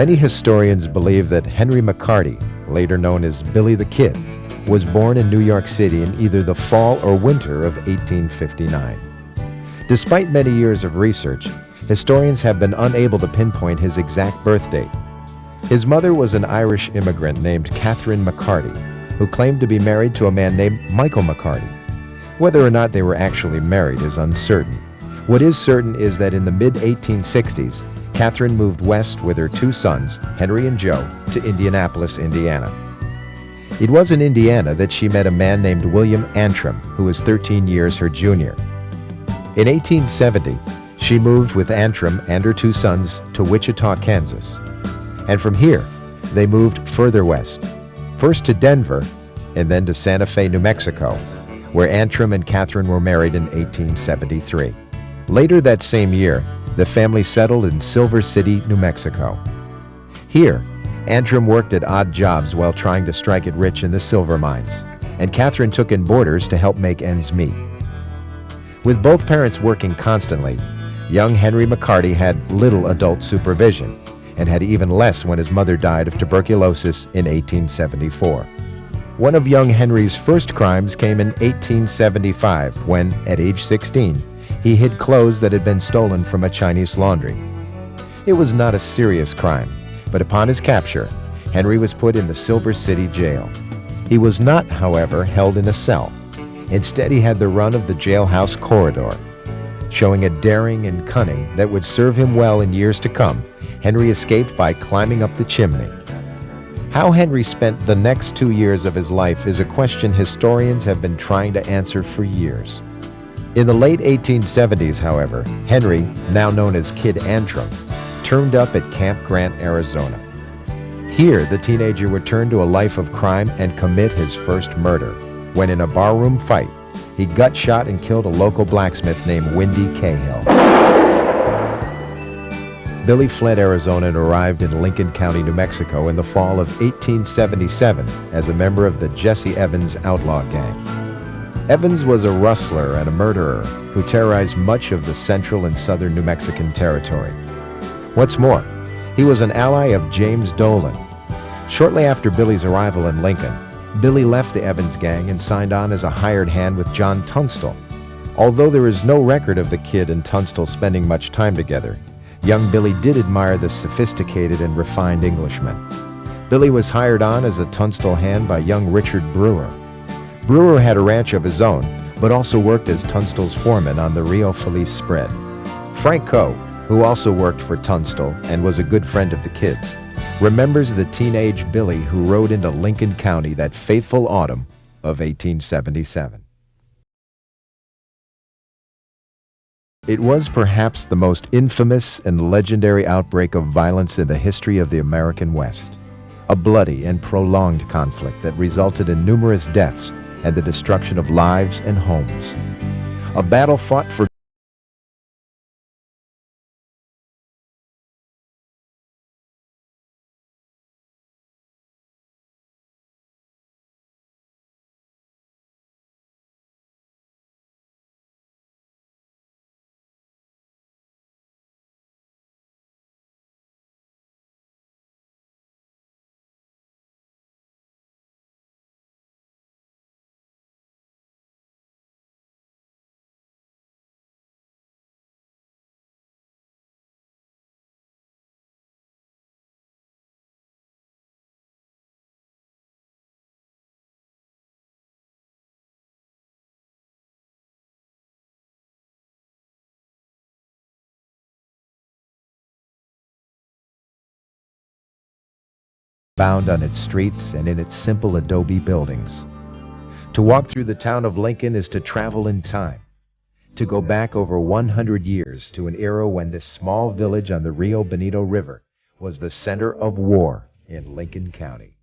Many historians believe that Henry McCarty, later known as Billy the Kid, was born in New York City in either the fall or winter of 1859. Despite many years of research, historians have been unable to pinpoint his exact birth date. His mother was an Irish immigrant named Catherine McCarty, who claimed to be married to a man named Michael McCarty. Whether or not they were actually married is uncertain. What is certain is that in the mid-1860s, Catherine moved west with her two sons, Henry and Joe, to Indianapolis, Indiana. It was in Indiana that she met a man named William Antrim, who was 13 years her junior. In 1870, she moved with Antrim and her two sons to Wichita, Kansas. And from here, they moved further west, first to Denver and then to Santa Fe, New Mexico, where Antrim and Catherine were married in 1873. Later that same year, the family settled in Silver City, New Mexico. Here, Antrim worked at odd jobs while trying to strike it rich in the silver mines, and Catherine took in boarders to help make ends meet. With both parents working constantly, young Henry McCarty had little adult supervision, and had even less when his mother died of tuberculosis in 1874. One of young Henry's first crimes came in 1875 when, at age 16, he hid clothes that had been stolen from a Chinese laundry. It was not a serious crime, but upon his capture, Henry was put in the Silver City jail. He was not, however, held in a cell. Instead, he had the run of the jailhouse corridor. Showing a daring and cunning that would serve him well in years to come, Henry escaped by climbing up the chimney. How Henry spent the next 2 years of his life is a question historians have been trying to answer for years. In the late 1870s, however, Henry, now known as Kid Antrim, turned up at Camp Grant, Arizona. Here, the teenager would turn to a life of crime and commit his first murder, when in a barroom fight, he gut-shot and killed a local blacksmith named Windy Cahill. Billy fled Arizona and arrived in Lincoln County, New Mexico in the fall of 1877 as a member of the Jesse Evans outlaw gang. Evans was a rustler and a murderer who terrorized much of the central and southern New Mexican territory. What's more, he was an ally of James Dolan. Shortly after Billy's arrival in Lincoln, Billy left the Evans gang and signed on as a hired hand with John Tunstall. Although there is no record of the Kid and Tunstall spending much time together, young Billy did admire the sophisticated and refined Englishman. Billy was hired on as a Tunstall hand by young Richard Brewer. Brewer had a ranch of his own, but also worked as Tunstall's foreman on the Rio Feliz spread. Frank Coe, who also worked for Tunstall and was a good friend of the Kid's, remembers the teenage Billy who rode into Lincoln County that fateful autumn of 1877. It was perhaps the most infamous and legendary outbreak of violence in the history of the American West. A bloody and prolonged conflict that resulted in numerous deaths and the destruction of lives and homes. A battle fought for bound on its streets and in its simple adobe buildings. To walk through the town of Lincoln is to travel in time, to go back over 100 years to an era when this small village on the Rio Bonito River was the center of war in Lincoln County.